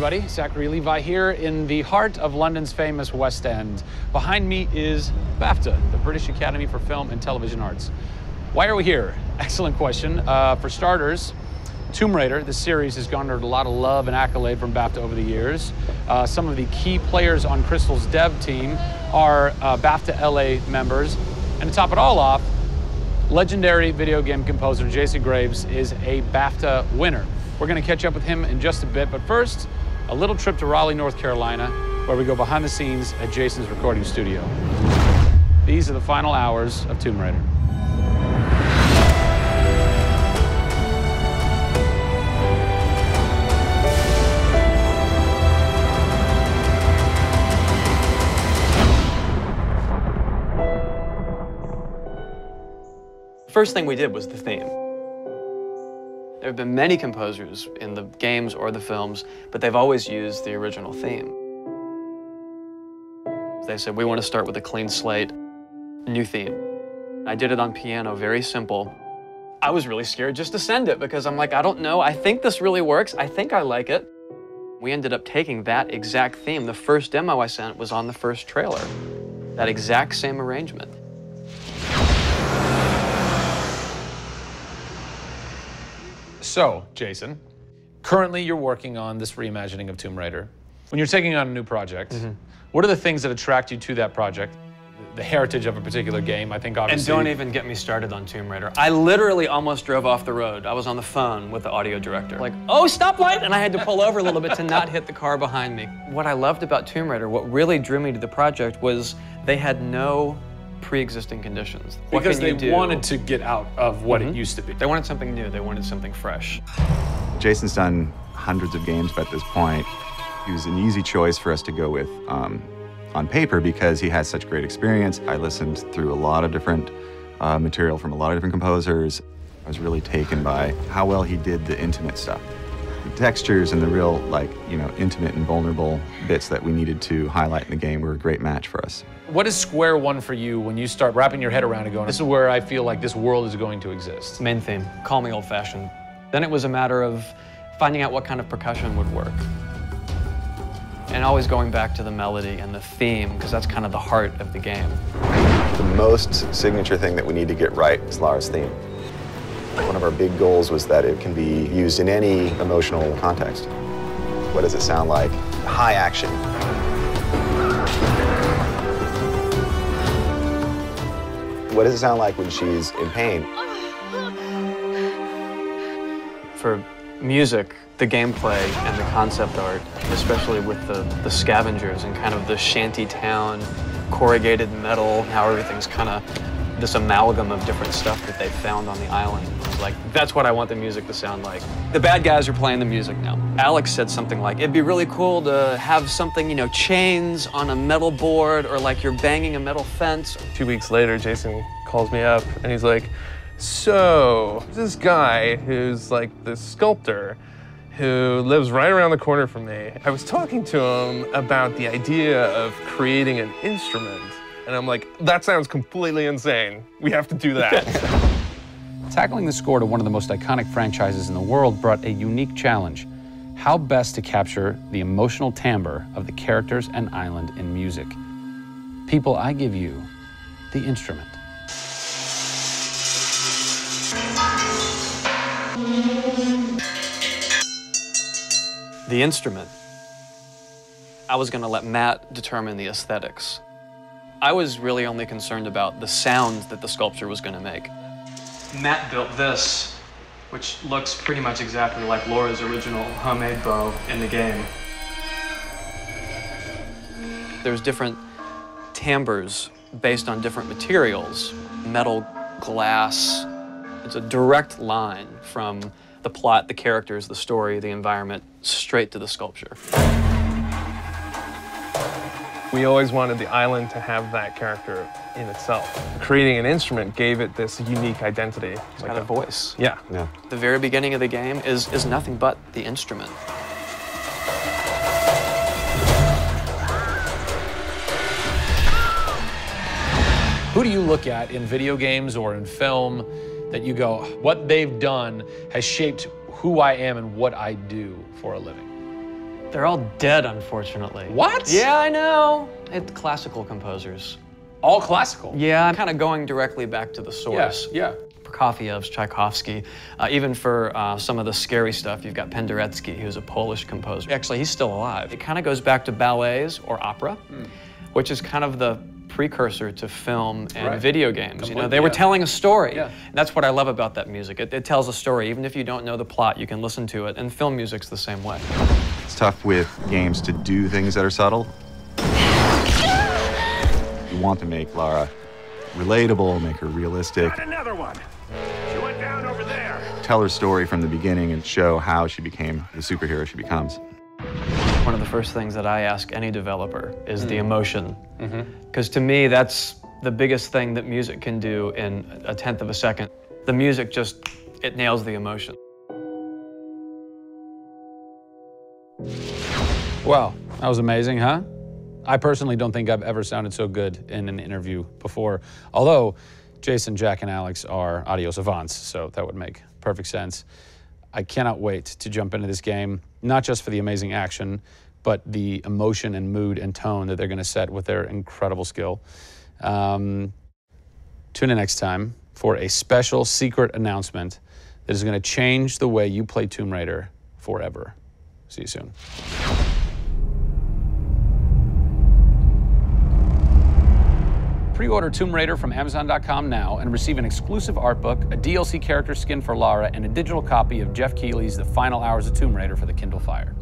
everybody. Zachary Levi here in the heart of London's famous West End. Behind me is BAFTA, the British Academy for Film and Television Arts. Why are we here? Excellent question. For starters, Tomb Raider, the series, has garnered a lot of love and accolade from BAFTA over the years. Some of the key players on Crystal's dev team are BAFTA LA members. And to top it all off, legendary video game composer Jason Graves is a BAFTA winner. We're going to catch up with him in just a bit, but first, a little trip to Raleigh, North Carolina, where we go behind the scenes at Jason's recording studio. These are the final hours of Tomb Raider. First thing we did was the theme. There have been many composers in the games or the films, but they've always used the original theme. They said, we want to start with a clean slate, new theme. I did it on piano, very simple. I was really scared just to send it because I'm like, I don't know, I think this really works, I think I like it. We ended up taking that exact theme. The first demo I sent was on the first trailer. That exact same arrangement. So, Jason, currently you're working on this reimagining of Tomb Raider. When you're taking on a new project, what are the things that attract you to that project? The heritage of a particular game, I think, obviously. And don't even get me started on Tomb Raider. I literally almost drove off the road. I was on the phone with the audio director. Like, oh, stoplight! And I had to pull over a little bit to not hit the car behind me. What I loved about Tomb Raider, what really drew me to the project was they had no pre-existing conditions. Because they wanted to get out of what it used to be. They wanted something new. They wanted something fresh. Jason's done hundreds of games by this point. He was an easy choice for us to go with on paper because he has such great experience. I listened through a lot of different material from a lot of different composers. I was really taken by how well he did the intimate stuff. The textures and the real, like, you know, intimate and vulnerable bits that we needed to highlight in the game were a great match for us. What is Square One for you when you start wrapping your head around and going, this is where I feel like this world is going to exist? Main theme, call me old-fashioned. Then it was a matter of finding out what kind of percussion would work. And always going back to the melody and the theme, because that's kind of the heart of the game. The most signature thing that we need to get right is Lara's theme. One of our big goals was that it can be used in any emotional context. What does it sound like? High action. What does it sound like when she's in pain? For music, the gameplay and the concept art, especially with the scavengers and kind of the shanty town, corrugated metal, how everything's kind of this amalgam of different stuff that they found on the island. Like, that's what I want the music to sound like. The bad guys are playing the music now. Alex said something like, it'd be really cool to have something, you know, chains on a metal board or like you're banging a metal fence. 2 weeks later, Jason calls me up and he's like, so, this guy who's like the sculptor who lives right around the corner from me, I was talking to him about the idea of creating an instrument. And I'm like, that sounds completely insane. We have to do that. Tackling the score to one of the most iconic franchises in the world brought a unique challenge. How best to capture the emotional timbre of the characters and island in music? People, I give you the instrument. The instrument. I was gonna let Matt determine the aesthetics. I was really only concerned about the sound that the sculpture was gonna make. Matt built this, which looks pretty much exactly like Laura's original homemade bow in the game. There's different timbres based on different materials. Metal, glass. It's a direct line from the plot, the characters, the story, the environment, straight to the sculpture. We always wanted the island to have that character in itself. Creating an instrument gave it this unique identity. It's got a voice. Yeah. The very beginning of the game is nothing but the instrument. Who do you look at in video games or in film that you go, what they've done has shaped who I am and what I do for a living? They're all dead, unfortunately. What? Yeah, I know. It's classical composers. All classical? Yeah, I'm kind of going directly back to the source. Yeah. Prokofiev's, Tchaikovsky. Even for some of the scary stuff, you've got Penderecki, who's a Polish composer. Actually, he's still alive. It kind of goes back to ballets or opera, which is kind of the precursor to film and video games. You know, they were telling a story. Yeah. And that's what I love about that music. It tells a story. Even if you don't know the plot, you can listen to it. And film music's the same way. It's tough with games to do things that are subtle. You want to make Lara relatable, make her realistic. Got another one. She went down over there. Tell her story from the beginning and show how she became the superhero she becomes. One of the first things that I ask any developer is the emotion. Because to me, that's the biggest thing that music can do in a tenth of a second. The music just, it nails the emotion. Wow, that was amazing, huh? I personally don't think I've ever sounded so good in an interview before, although Jason, Jack, and Alex are audio savants, so that would make perfect sense. I cannot wait to jump into this game, not just for the amazing action, but the emotion and mood and tone that they're going to set with their incredible skill. Tune in next time for a special secret announcement that is going to change the way you play Tomb Raider forever. See you soon. Pre-order Tomb Raider from Amazon.com now and receive an exclusive art book, a DLC character skin for Lara, and a digital copy of Jeff Keighley's The Final Hours of Tomb Raider for the Kindle Fire.